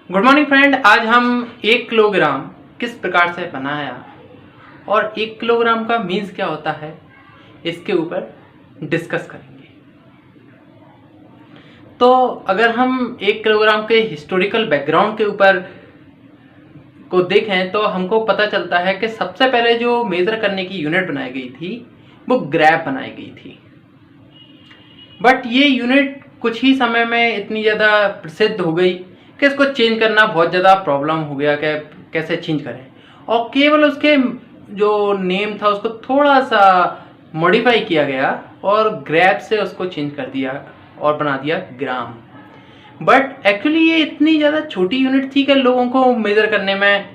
Good morning friend. आज हम 1 kilogram किस प्रकार से बनाया और 1 किलोग्राम का मीन्स क्या होता है इसके ऊपर डिस्कस करेंगे। तो अगर हम 1 किलोग्राम के हिस्टोरिकल बैकग्राउंड के ऊपर को देखें तो हमको पता चलता है कि सबसे पहले जो मेजर करने की यूनिट बनाई गई थी वो ग्रैब बनाई गई थी। बट ये यूनिट कुछ ही समय में इतनी ज़्यादा प्रसिद्ध हो गई कि इसको चेंज करना बहुत ज़्यादा प्रॉब्लम हो गया कि कैसे चेंज करें, और केवल उसके जो नेम था उसको थोड़ा सा मॉडिफाई किया गया और ग्रैब से उसको चेंज कर दिया और बना दिया ग्राम। बट एक्चुअली ये इतनी ज़्यादा छोटी यूनिट थी कि लोगों को मेजर करने में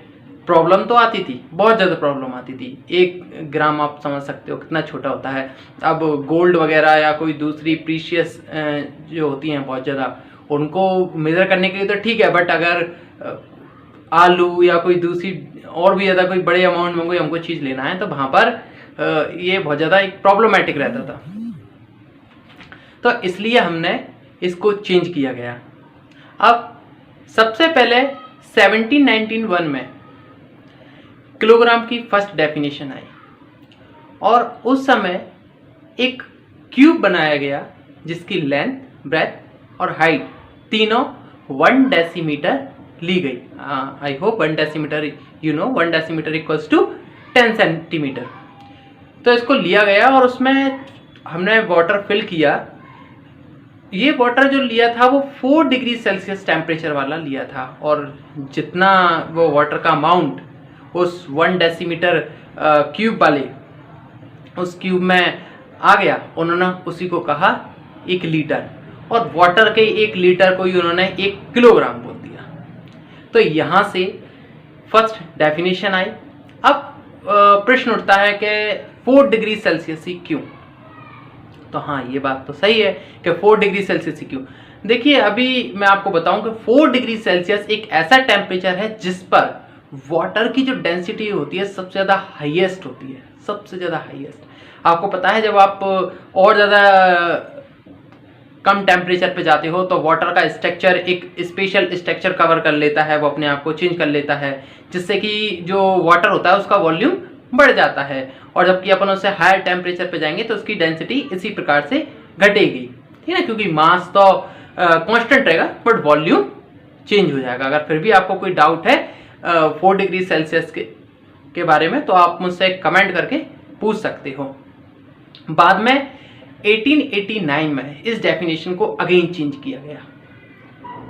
प्रॉब्लम तो आती थी, बहुत ज़्यादा प्रॉब्लम आती थी। 1 ग्राम आप समझ सकते हो कितना छोटा होता है। अब गोल्ड वगैरह या कोई दूसरी प्रीशियस जो होती हैं बहुत ज़्यादा, उनको मेज़र करने के लिए तो ठीक है, बट अगर आलू या कोई दूसरी और भी ज़्यादा कोई बड़े अमाउंट में कोई हमको चीज़ लेना है तो वहाँ पर ये बहुत ज़्यादा एक प्रॉब्लमेटिक रहता था। तो इसलिए हमने इसको चेंज किया गया। अब सबसे पहले 1791 में किलोग्राम की फर्स्ट डेफिनेशन आई और उस समय एक क्यूब बनाया गया जिसकी लेंथ, ब्रेथ और हाइट तीनों 1 डेसीमीटर ली गई। I hope 1 decimetre 1 decimetre equals to 10 centimetre. तो इसको लिया गया और उसमें हमने वाटर फिल किया। ये वाटर जो लिया था वो 4 डिग्री सेल्सियस टेम्परेचर वाला लिया था, और जितना वो वाटर का अमाउंट उस 1 डेसीमीटर क्यूब वाले उस क्यूब में आ गया, उन्होंने उसी को कहा 1 लीटर, और वाटर के 1 लीटर को ही उन्होंने 1 किलोग्राम बोल दिया। तो यहाँ से फर्स्ट डेफिनेशन आई। अब प्रश्न उठता है कि 4 डिग्री सेल्सियस ही क्यों? तो हाँ, ये बात तो सही है कि 4 डिग्री सेल्सियस ही क्यों। देखिए, अभी मैं आपको बताऊं कि 4 डिग्री सेल्सियस एक ऐसा टेम्परेचर है जिस पर वाटर की जो डेंसिटी होती है सबसे ज़्यादा हाईएस्ट होती है, सबसे ज़्यादा हाईएस्ट। आपको पता है जब आप और ज़्यादा कम टेम्परेचर पे जाते हो तो वाटर का स्ट्रक्चर एक स्पेशल स्ट्रक्चर कवर कर लेता है, वो अपने आप को चेंज कर लेता है, जिससे कि जो वाटर होता है उसका वॉल्यूम बढ़ जाता है। और जबकि अपन उससे हायर टेम्परेचर पे जाएंगे तो उसकी डेंसिटी इसी प्रकार से घटेगी, ठीक है, क्योंकि मास तो कांस्टेंट रहेगा बट वॉल्यूम चेंज हो जाएगा। अगर फिर भी आपको कोई डाउट है 4 डिग्री सेल्सियस के बारे में तो आप मुझसे कमेंट करके पूछ सकते हो। बाद में 1889 में इस डेफिनेशन को अगेन चेंज किया गया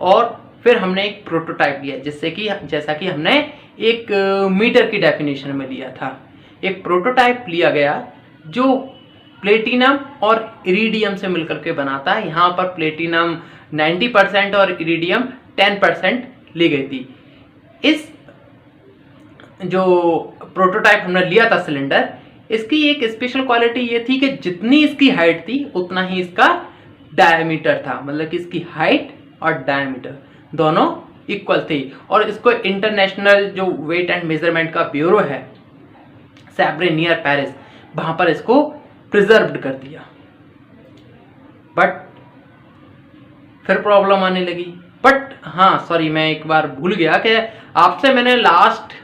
और फिर हमने एक प्रोटोटाइप लिया, जिससे कि जैसा कि हमने 1 मीटर की डेफिनेशन में लिया था, एक प्रोटोटाइप लिया गया जो प्लेटिनम और इरिडियम से मिलकर के बनाता है। यहाँ पर प्लेटिनम 90% और इरिडियम 10% ली गई थी। इस जो प्रोटोटाइप हमने लिया था सिलेंडर, इसकी एक स्पेशल क्वालिटी ये थी कि जितनी इसकी हाइट थी उतना ही इसका डायमीटर था, मतलब कि इसकी हाइट और डायमीटर दोनों इक्वल थी। और इसको इंटरनेशनल जो वेट एंड मेजरमेंट का ब्यूरो है सैब्रे नियर पेरिस, वहां पर इसको प्रिजर्व्ड कर दिया। बट फिर प्रॉब्लम आने लगी। बट हाँ, सॉरी, मैं एक बार भूल गया कि आपसे मैंने लास्ट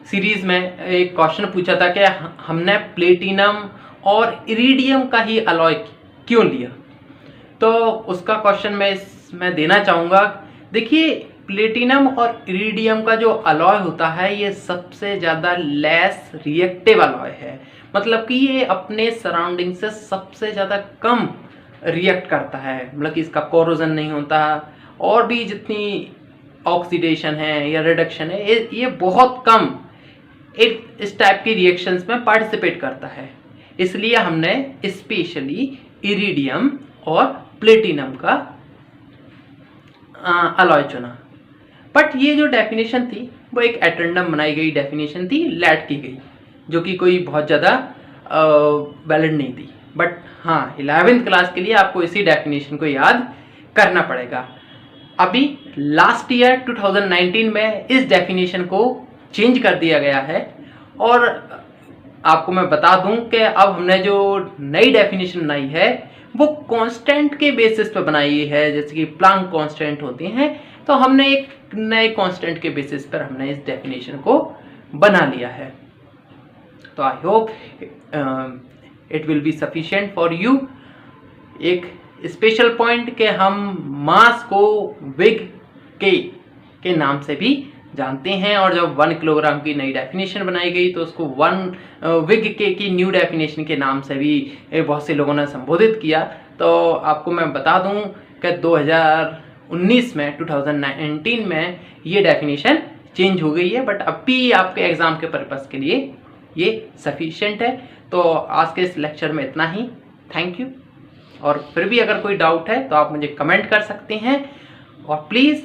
सीरीज में एक क्वेश्चन पूछा था कि हमने प्लेटिनम और इरिडियम का ही अलॉय क्यों लिया, तो उसका क्वेश्चन मैं देना चाहूँगा। देखिए, प्लेटिनम और इरिडियम का जो अलॉय होता है ये सबसे ज़्यादा लेस रिएक्टिव अलॉय है, मतलब कि ये अपने सराउंडिंग से सबसे ज़्यादा कम रिएक्ट करता है, मतलब कि इसका कोरोजन नहीं होता, और भी जितनी ऑक्सीडेशन है या रिडक्शन है ये बहुत कम इस टाइप की रिएक्शंस में पार्टिसिपेट करता है। इसलिए हमने स्पेशली इरिडियम और प्लेटिनम का अलॉय चुना। बट ये जो डेफिनेशन थी वो एक एटेंडम बनाई गई डेफिनेशन थी, लैट की गई, जो कि कोई बहुत ज़्यादा वैलिड नहीं थी। बट हाँ, 11th क्लास के लिए आपको इसी डेफिनेशन को याद करना पड़ेगा। अभी लास्ट ईयर 2019 में इस डेफिनेशन को चेंज कर दिया गया है, और आपको मैं बता दूं कि अब हमने जो नई डेफिनेशन बनाई है वो कांस्टेंट के बेसिस पे बनाई है, जैसे कि प्लांक कांस्टेंट होती हैं। तो हमने एक नए कांस्टेंट के बेसिस पर हमने इस डेफिनेशन को बना लिया है। तो I hope it will be sufficient for you. एक स्पेशल पॉइंट के हम मास को विग के नाम से भी जानते हैं, और जब 1 किलोग्राम की नई डेफिनेशन बनाई गई तो उसको 1 विग के की न्यू डेफिनेशन के नाम से भी बहुत से लोगों ने संबोधित किया। तो आपको मैं बता दूं कि 2019 में 2019 में ये डेफिनेशन चेंज हो गई है, बट अब भी आपके एग्जाम के पर्पस के लिए ये सफिशिएंट है। तो आज के इस लेक्चर में इतना ही। Thank you. और फिर भी अगर कोई डाउट है तो आप मुझे कमेंट कर सकते हैं, और प्लीज़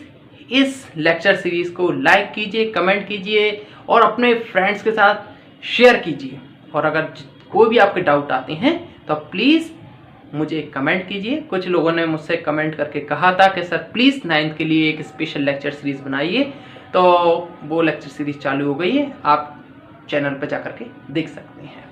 इस लेक्चर सीरीज़ को लाइक कीजिए, कमेंट कीजिए और अपने फ्रेंड्स के साथ शेयर कीजिए। और अगर कोई भी आपके डाउट आते हैं तो प्लीज़ मुझे कमेंट कीजिए। कुछ लोगों ने मुझसे कमेंट करके कहा था कि सर प्लीज़ 9th के लिए एक स्पेशल लेक्चर सीरीज़ बनाइए, तो वो लेक्चर सीरीज़ चालू हो गई है, आप चैनल पर जा कर के देख सकते हैं।